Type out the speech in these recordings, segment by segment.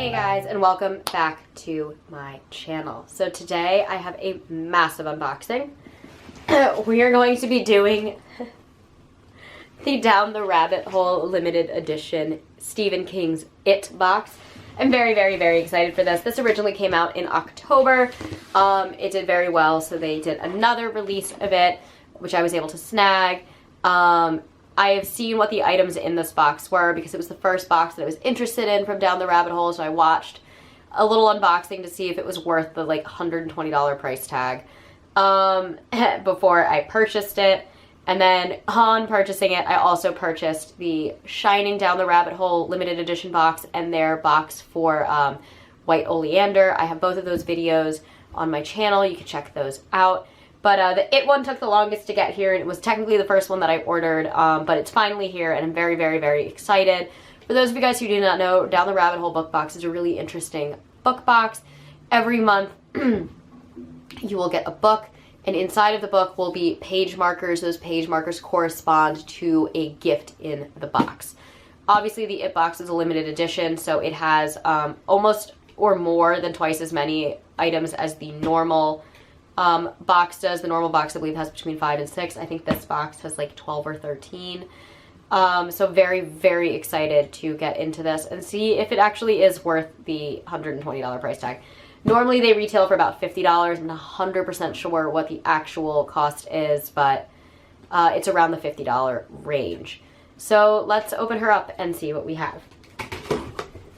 Hey guys, and welcome back to my channel. So today I have a massive unboxing. We are going to be doing the Down the Rabbit Hole limited edition Stephen King's It box. I'm very, very, very excited for this. This originally came out in October. It did very well, so they did another release of it, which I was able to snag. I have seen what the items in this box were because it was the first box that I was interested in from Down the Rabbit Hole, so I watched a little unboxing to see if it was worth the like $120 price tag before I purchased it. And then on purchasing it, I also purchased the Shining Down the Rabbit Hole limited edition box and their box for White Oleander. I have both of those videos on my channel. You can check those out. But the It one took the longest to get here, and it was technically the first one that I ordered, but it's finally here, and I'm very, very, very excited. For those of you guys who do not know, Down the Rabbit Hole book box is a really interesting book box. Every month, you will get a book, and inside of the book will be page markers. Those page markers correspond to a gift in the box. Obviously, the It box is a limited edition, so it has almost or more than twice as many items as the normal box does. The normal box I believe has between 5 and 6. I think this box has like 12 or 13. So very, very excited to get into this and see if it actually is worth the $120 price tag. Normally they retail for about $50. I'm not 100% sure what the actual cost is, but it's around the $50 range. So let's open her up and see what we have.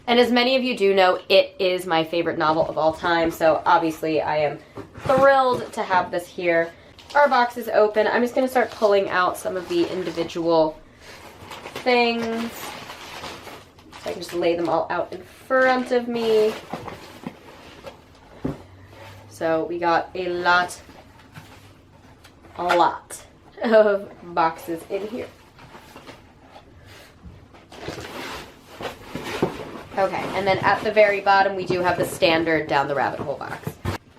And as many of you do know, it is my favorite novel of all time, so obviously I am thrilled to have this here. Our box is open. I'm just going to start pulling out some of the individual things. So I can just lay them all out in front of me. So we got a lot of boxes in here. Okay, and then at the very bottom, we do have the standard Down the Rabbit Hole box.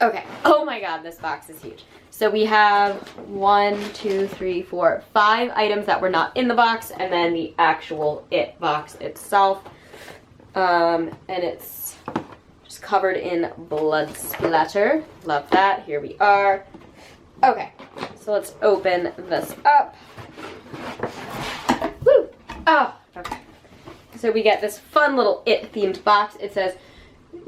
Okay, oh my god, this box is huge. So we have 1, 2, 3, 4, 5 items that were not in the box, and then the actual It box itself. And it's just covered in blood splatter. Love that. Here we are. Okay, so let's open this up. Woo! Oh, okay. So we get this fun little It themed box. It says,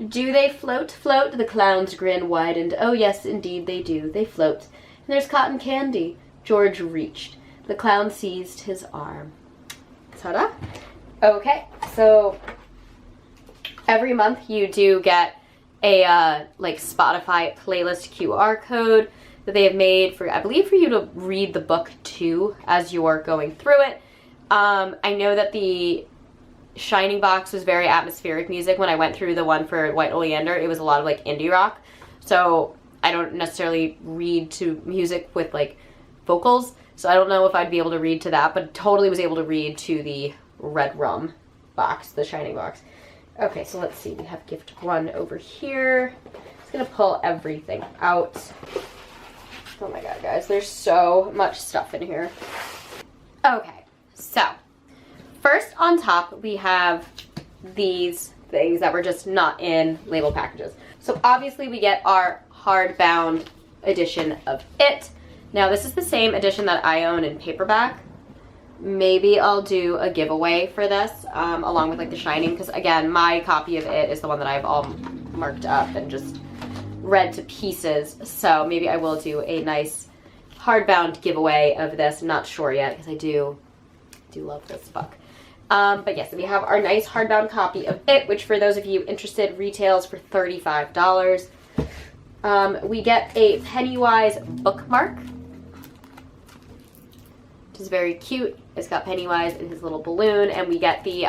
"Do they float, float?" The clown's grin widened. "Oh yes, indeed they do. They float. And there's cotton candy." George reached. The clown seized his arm. Ta-da! Okay, so every month you do get a like Spotify playlist QR code that they have made for, I believe, for you to read the book to as you're going through it. I know that the Shining box was very atmospheric music. When I went through the one for White Oleander, it was a lot of like indie rock. So I don't necessarily read to music with like vocals. So I don't know if I'd be able to read to that, but totally was able to read to the Red Rum box, the Shining box. Okay, so let's see. We have gift 1 over here. I'm just gonna pull everything out. Oh my god, guys, there's so much stuff in here. Okay, so first on top, we have these things that were just not in label packages. So obviously we get our hardbound edition of It. Now this is the same edition that I own in paperback. Maybe I'll do a giveaway for this, along with like The Shining, because again, my copy of It is the one that I've all marked up and just read to pieces. So maybe I will do a nice hardbound giveaway of this. I'm not sure yet, because I do love this book. But yes, we have our nice hardbound copy of It, which for those of you interested retails for $35. We get a Pennywise bookmark, which is very cute. It's got Pennywise in his little balloon, and we get the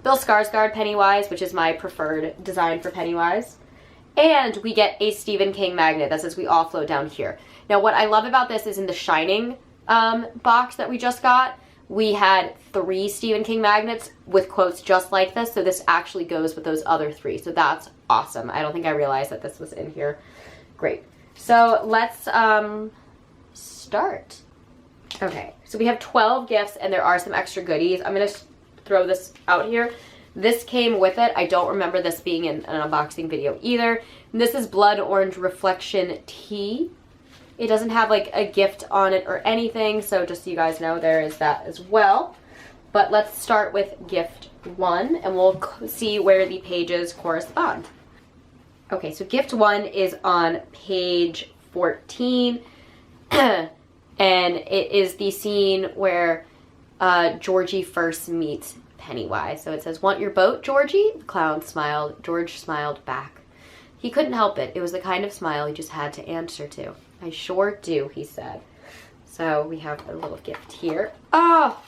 Bill Skarsgård Pennywise, which is my preferred design for Pennywise. And we get a Stephen King magnet that says "We all float down here." Now what I love about this is in the Shining box that we just got, we had 3 Stephen King magnets with quotes just like this, so this actually goes with those other 3, so that's awesome. I don't think I realized that this was in here. Great. So let's start. Okay, so we have 12 gifts, and there are some extra goodies. I'm going to throw this out here. This came with it. I don't remember this being in an unboxing video either. And this is Blood Orange Reflection Tea. It doesn't have like a gift on it or anything, so just so you guys know, there is that as well. But let's start with gift 1, and we'll see where the pages correspond. Okay, so gift 1 is on page 14, and it is the scene where Georgie first meets Pennywise. So it says, "Want your boat, Georgie?" The clown smiled. George smiled back. He couldn't help it. It was the kind of smile he just had to answer to. "I sure do," he said. So we have a little gift here. Oh!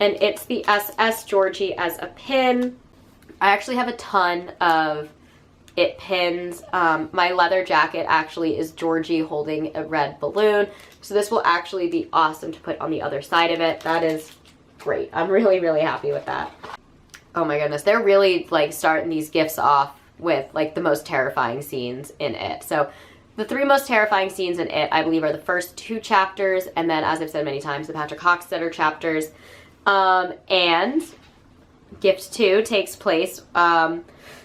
And it's the SS Georgie as a pin. I actually have a ton of it pins. My leather jacket actually is Georgie holding a red balloon. So this will actually be awesome to put on the other side of it. That is great. I'm really, really happy with that. Oh my goodness. They're really like starting these gifts off with like the most terrifying scenes in it. So the 3 most terrifying scenes in it, I believe, are the first 2 chapters. And then, as I've said many times, the Patrick Hockstetter chapters. And gift 2 takes place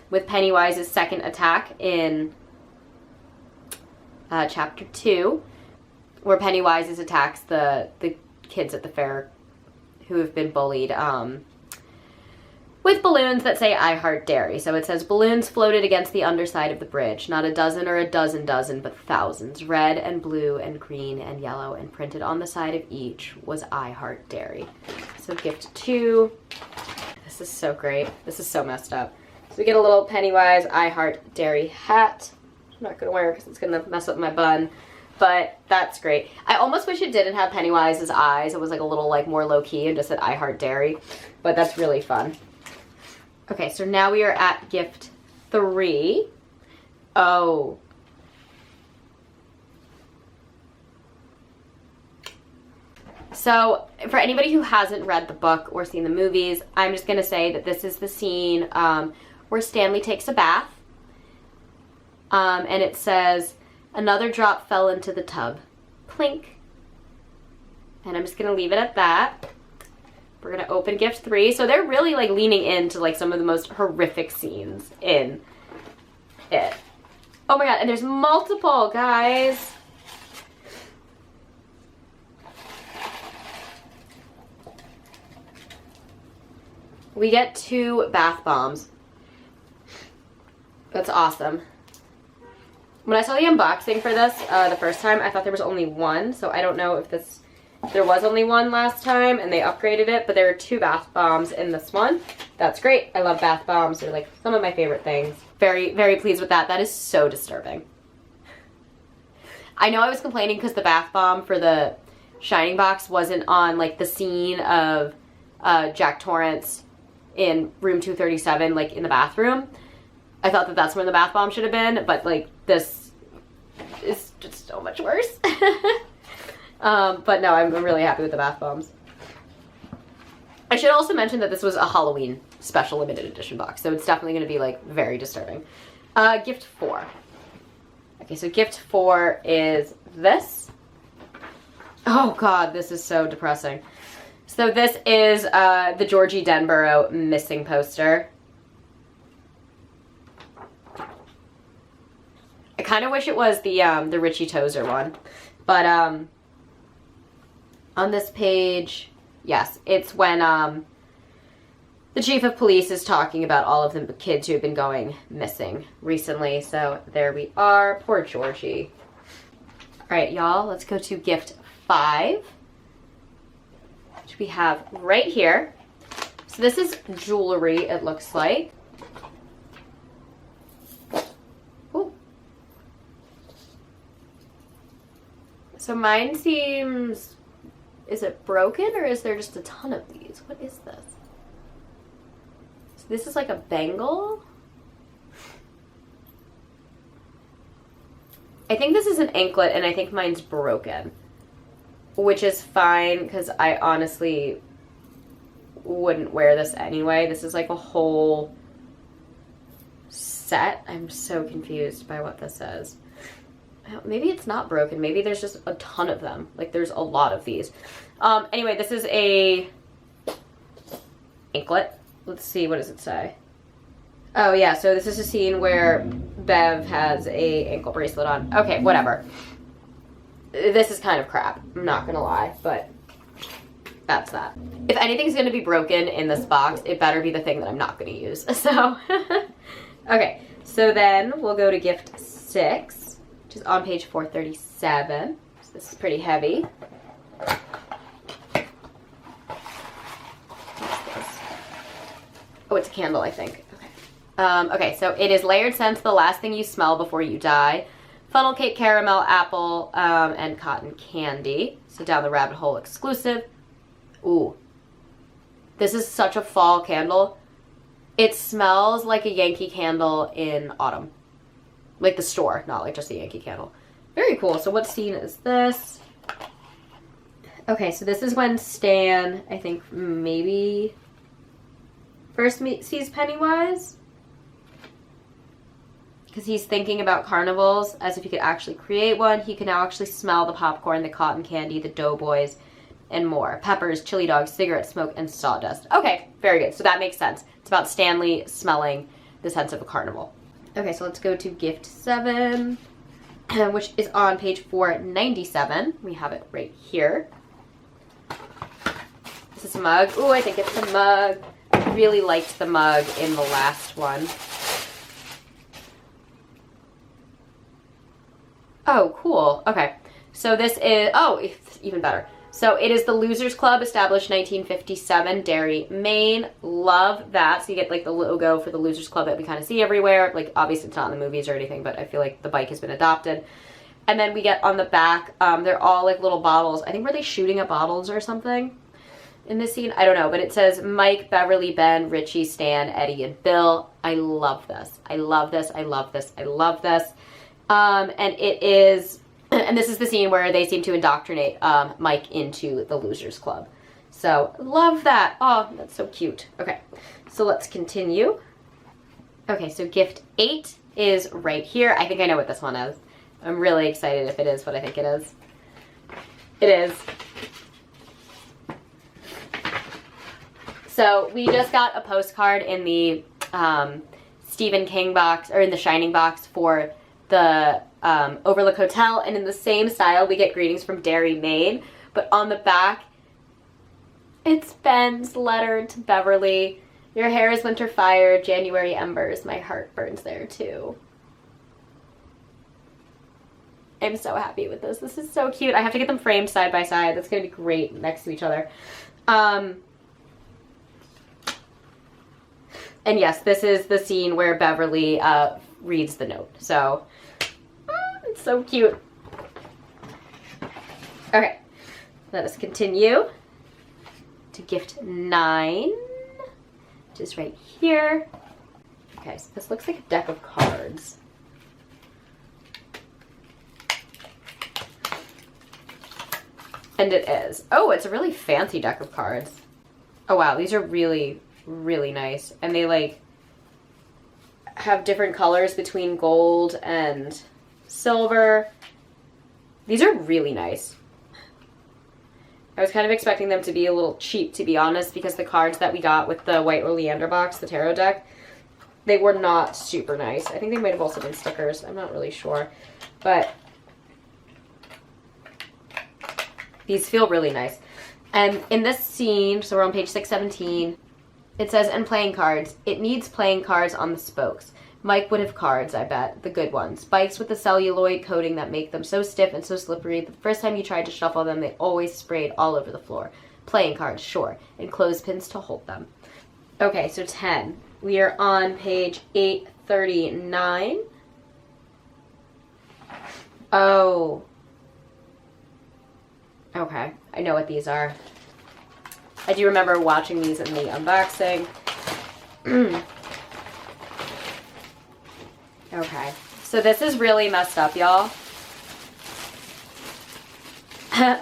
with Pennywise's second attack in chapter 2, where Pennywise attacks the kids at the fair who have been bullied with balloons that say "I heart dairy." So it says, "Balloons floated against the underside of the bridge, not a dozen or a dozen, but thousands, red and blue and green and yellow, and printed on the side of each was "I heart dairy." So gift 2. This is so great. This is so messed up. So we get a little Pennywise "I heart dairy" hat. I'm not gonna wear it because it's gonna mess up my bun, but that's great. I almost wish it didn't have Pennywise's eyes. It was like a little like more low key and just said "I heart dairy," but that's really fun. Okay, so now we are at gift 3. Oh. So, for anybody who hasn't read the book or seen the movies, I'm just going to say that this is the scene where Stanley takes a bath. And it says, "Another drop fell into the tub. Plink." And I'm just going to leave it at that. We're going to open gift 3. So they're really like leaning into like some of the most horrific scenes in it. Oh my god, and there's multiple, guys. We get 2 bath bombs. That's awesome. When I saw the unboxing for this the first time, I thought there was only 1. So I don't know if there was only 1 last time and they upgraded it, but there are 2 bath bombs in this one. That's great. I love bath bombs. They're like some of my favorite things. Very, very pleased with that. That is so disturbing. I know I was complaining because the bath bomb for the Shining box wasn't on like the scene of Jack Torrance in room 237, like in the bathroom. I thought that that's where the bath bomb should have been, but like this is just so much worse. But no, I'm really happy with the bath bombs. I should also mention that this was a Halloween special limited edition box, so it's definitely going to be like very disturbing. Gift 4. Okay, so gift 4 is this. Oh god, this is so depressing. So this is the Georgie Denborough missing poster. I kind of wish it was the Richie Tozer one, but on this page, yes, it's when the chief of police is talking about all of the kids who have been going missing recently. So there we are. Poor Georgie. All right, y'all, let's go to gift 5, which we have right here. So this is jewelry, it looks like. Ooh. So mine seems... Is it broken or is there just a ton of these? What is this? So this is like a bangle? I think this is an anklet and I think mine's broken. Which is fine because I honestly wouldn't wear this anyway. This is like a whole set. I'm so confused by what this is. Maybe it's not broken. Maybe there's just a ton of them. Like there's a lot of these. Anyway, this is a anklet. Let's see, what does it say? Oh yeah, so this is a scene where Bev has a ankle bracelet on. Okay, whatever. This is kind of crap, I'm not gonna lie, but that's that. If anything's gonna be broken in this box, it better be the thing that I'm not gonna use, so. Okay, so then we'll go to gift 6, which is on page 437. So this is pretty heavy. Oh, it's a candle, I think. Okay. Okay, so it is layered scents, the last thing you smell before you die. Funnel cake, caramel, apple, and cotton candy. So down the rabbit hole exclusive. Ooh. This is such a fall candle. It smells like a Yankee Candle in autumn. Like the store, not like just a Yankee Candle. Very cool. So what scene is this? Okay, so this is when Stan, I think maybe first sees Pennywise. Because he's thinking about carnivals as if he could actually create one. He can now actually smell the popcorn, the cotton candy, the doughboys, and more. Peppers, chili dogs, cigarette smoke, and sawdust. Okay, very good. So that makes sense. It's about Stanley smelling the sense of a carnival. Okay, so let's go to gift 7, which is on page 497. We have it right here. This is a mug. Ooh, I think it's a mug. I really liked the mug in the last one. Oh, cool. Okay. So this is, oh, it's even better. So it is the Losers Club, established 1957, Derry, Maine. Love that. So you get like the logo for the Losers Club that we kind of see everywhere. Like obviously it's not in the movies or anything, but I feel like the bike has been adopted. And then we get on the back, they're all like little bottles. I think were they shooting at bottles or something in this scene? I don't know, but it says Mike, Beverly, Ben, Richie, Stan, Eddie, and Bill. I love this. I love this. I love this. I love this. And it is, and this is the scene where they seem to indoctrinate Mike into the Losers Club. So, love that. Oh, that's so cute. Okay, so let's continue. Okay, so gift 8 is right here. I think I know what this one is. I'm really excited if it is what I think it is. It is. So, we just got a postcard in the Stephen King box, or in the Shining box for the Overlook Hotel, and in the same style we get greetings from Derry, Maine, but on the back it's Ben's letter to Beverly. Your hair is winter fire, January embers, my heart burns there too. I'm so happy with this. This is so cute. I have to get them framed side by side. That's gonna be great next to each other. And yes, this is the scene where Beverly reads the note. So it's so cute. Okay, let us continue to gift 9, which is right here. Okay, so this looks like a deck of cards. And it is. Oh, it's a really fancy deck of cards. Oh wow, these are really, really nice. And they like have different colors between gold and silver. These are really nice. I was kind of expecting them to be a little cheap, to be honest, because the cards that we got with the White Oleander box, the tarot deck, they were not super nice. I think they might have also been stickers. I'm not really sure. But these feel really nice. And in this scene, so we're on page 617, it says, and playing cards. It needs playing cards on the spokes. Mike would have cards, I bet. The good ones. Bikes with the celluloid coating that make them so stiff and so slippery. The first time you tried to shuffle them, they always sprayed all over the floor. Playing cards, sure. And clothespins to hold them. Okay, so 10. We are on page 839. Oh. Okay, I know what these are. I do remember watching these in the unboxing. Okay, so this is really messed up, y'all.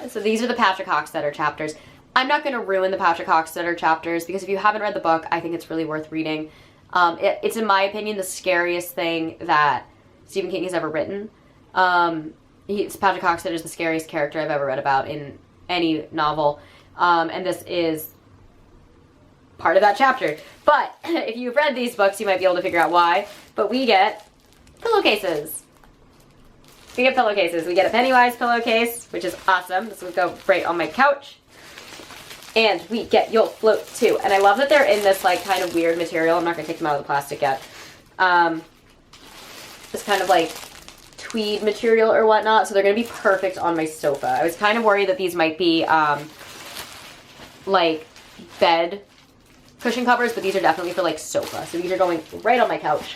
So these are the Patrick Hockstetter chapters. I'm not going to ruin the Patrick Hockstetter chapters because if you haven't read the book, I think it's really worth reading. It's, in my opinion, the scariest thing that Stephen King has ever written. Patrick Hockstetter is the scariest character I've ever read about in any novel. And this is part of that chapter. But if you've read these books, you might be able to figure out why. But we get pillowcases. We get pillowcases. We get a Pennywise pillowcase, which is awesome. This will go right on my couch. And we get You'll Float too. And I love that they're in this like kind of weird material. I'm not going to take them out of the plastic yet. This kind of like tweed material or whatnot. So they're going to be perfect on my sofa. I was kind of worried that these might be like bed cushion covers, but these are definitely for like sofa. So these are going right on my couch.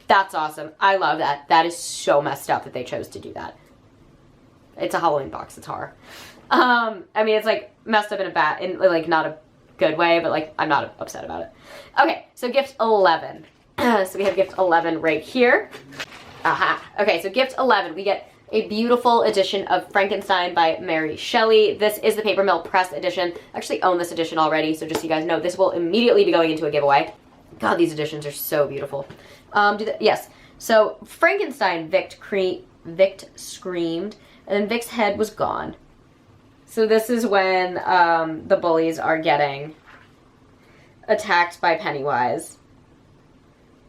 That's awesome. I love that. That is so messed up that they chose to do that. It's a Halloween box. It's horror. I mean, it's like messed up in like not a good way, but like I'm not upset about it. Okay, so gift 11. So we have gift 11 right here. Aha. Okay, so gift 11, we get a beautiful edition of Frankenstein by Mary Shelley. This is the Paper Mill Press edition. I actually own this edition already, so just so you guys know, this will immediately be going into a giveaway. God, these editions are so beautiful. Yes, so Frankenstein, Vic screamed, and then Vic's head was gone. So this is when the bullies are getting attacked by Pennywise.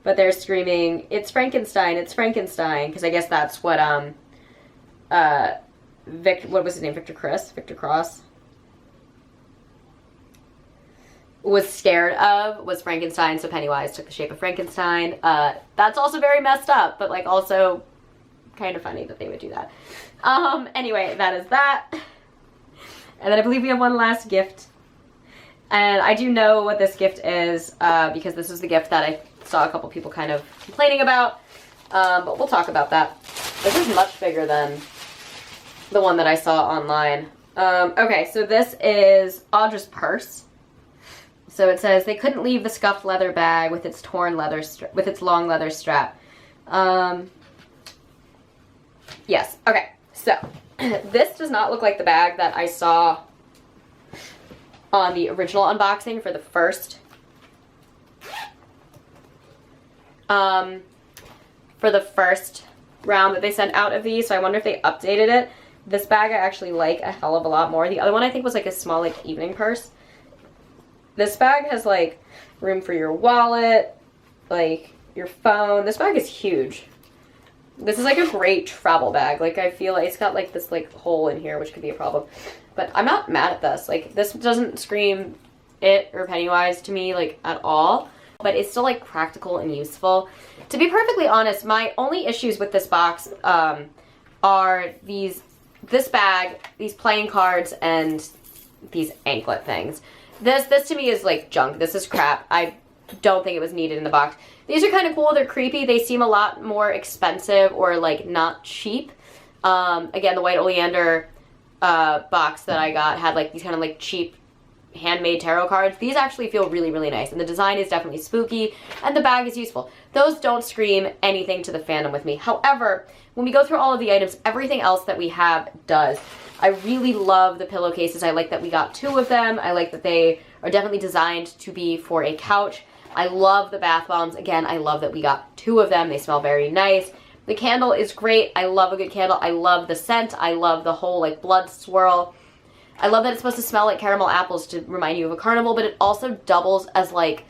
But they're screaming, "It's Frankenstein, it's Frankenstein," because I guess that's what Vic, what was his name? Victor Cross was scared of, was Frankenstein, so Pennywise took the shape of Frankenstein. That's also very messed up, but like also kind of funny that they would do that. Anyway, that is that. And then I believe we have one last gift. And I do know what this gift is, because this is the gift that I saw a couple people kind of complaining about. But we'll talk about that. This is much bigger than the one that I saw online. Okay, so this is Audra's purse. So it says, "They couldn't leave the scuffed leather bag with its torn leather with its long leather strap." Yes. Okay. So this does not look like the bag that I saw on the original unboxing for the first round that they sent out of these. So I wonder if they updated it. This bag I actually like a hell of a lot more. The other one I think was like a small like evening purse. This bag has like room for your wallet, like your phone. This bag is huge. This is like a great travel bag. Like I feel like it's got like this like hole in here, which could be a problem. But I'm not mad at this. Like this doesn't scream It or Pennywise to me like at all. But it's still like practical and useful. To be perfectly honest, my only issues with this box are this bag, these playing cards, and these anklet things. This to me is like junk. This is crap. I don't think it was needed in the box. These are kind of cool. They're creepy. They seem a lot more expensive or like not cheap. Again, the White Oleander box that I got had like these kind of like cheap handmade tarot cards. These actually feel really, really nice. And the design is definitely spooky. And the bag is useful. Those don't scream anything to the fandom with me. However, when we go through all of the items, everything else that we have does. I really love the pillowcases. I like that we got 2 of them. I like that they are definitely designed to be for a couch. I love the bath bombs. Again, I love that we got 2 of them. They smell very nice. The candle is great. I love a good candle. I love the scent. I love the whole like blood swirl. I love that it's supposed to smell like caramel apples to remind you of a carnival, but it also doubles as like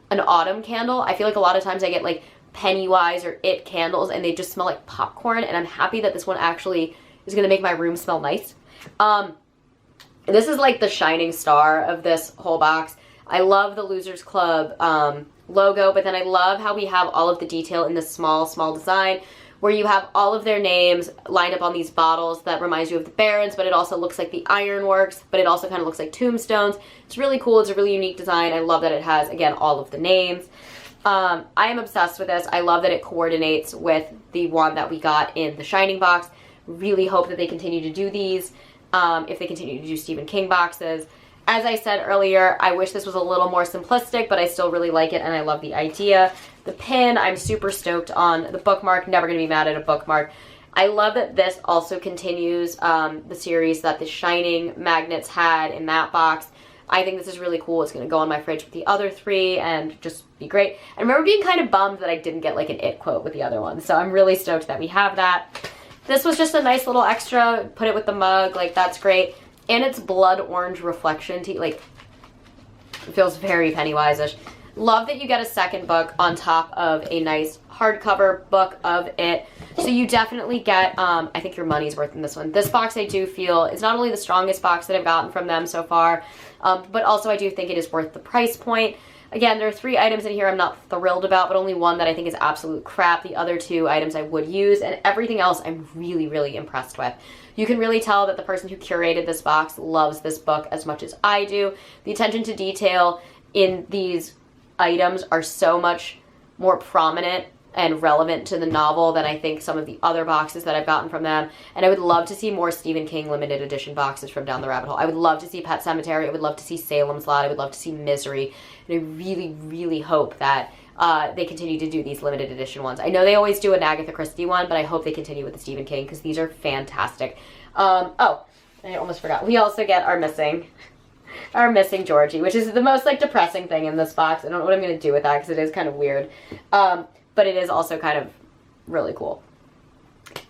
an autumn candle. I feel like a lot of times I get like Pennywise or It candles and they just smell like popcorn, and I'm happy that this one actually is going to make my room smell nice. This is like the shining star of this whole box. I love the Losers Club logo, but then I love how we have all of the detail in this small design where you have all of their names lined up on these bottles that reminds you of the Barons, but it also looks like the Ironworks, but it also kind of looks like tombstones. It's really cool. It's a really unique design. I love that it has, again, all of the names. I am obsessed with this. I love that it coordinates with the one that we got in the Shining box. Really hope that they continue to do these, if they continue to do Stephen King boxes. As I said earlier, I wish this was a little more simplistic, but I still really like it and I love the idea. The pin, I'm super stoked on. The bookmark, never going to be mad at a bookmark. I love that this also continues the series that the Shining magnets had in that box. I think this is really cool. It's going to go on my fridge with the other 3 and just be great. I remember being kind of bummed that I didn't get like an It quote with the other one, so I'm really stoked that we have that. This was just a nice little extra, put it with the mug, like that's great. And it's blood orange reflection tea, like It feels very Pennywise-ish. Love that you get a second book on top of a nice hardcover book of it. So you definitely get, I think your money's worth in this one. This box I do feel is not only the strongest box that I've gotten from them so far, but also I do think it is worth the price point. Again, there are 3 items in here I'm not thrilled about, but only one that I think is absolute crap. The other 2 items I would use, and everything else I'm really, really impressed with. You can really tell that the person who curated this box loves this book as much as I do. The attention to detail in these items are so much more prominent and relevant to the novel than I think some of the other boxes that I've gotten from them. And I would love to see more Stephen King limited edition boxes from Down the Rabbit Hole. I would love to see Pet Sematary. I would love to see Salem's Lot. I would love to see Misery. And I really, really hope that they continue to do these limited edition ones. I know they always do an Agatha Christie one, but I hope they continue with the Stephen King because these are fantastic. Oh, I almost forgot. We also get our missing Georgie, which is the most like depressing thing in this box. I don't know what I'm going to do with that because it is kind of weird. But it is also kind of really cool.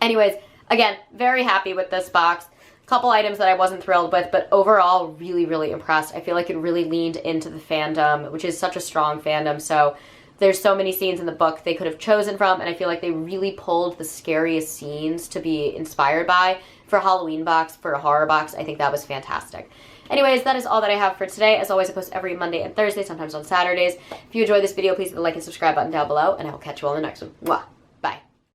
Anyways, again, very happy with this box. A couple items that I wasn't thrilled with, but overall really, really impressed. I feel like it really leaned into the fandom, which is such a strong fandom. So there's so many scenes in the book they could have chosen from, and I feel like they really pulled the scariest scenes to be inspired by. For a Halloween box, for a horror box, I think that was fantastic. Anyways, that is all that I have for today. As always, I post every Monday and Thursday, sometimes on Saturdays. If you enjoyed this video, please hit the like and subscribe button down below, and I will catch you all in the next one. Mwah.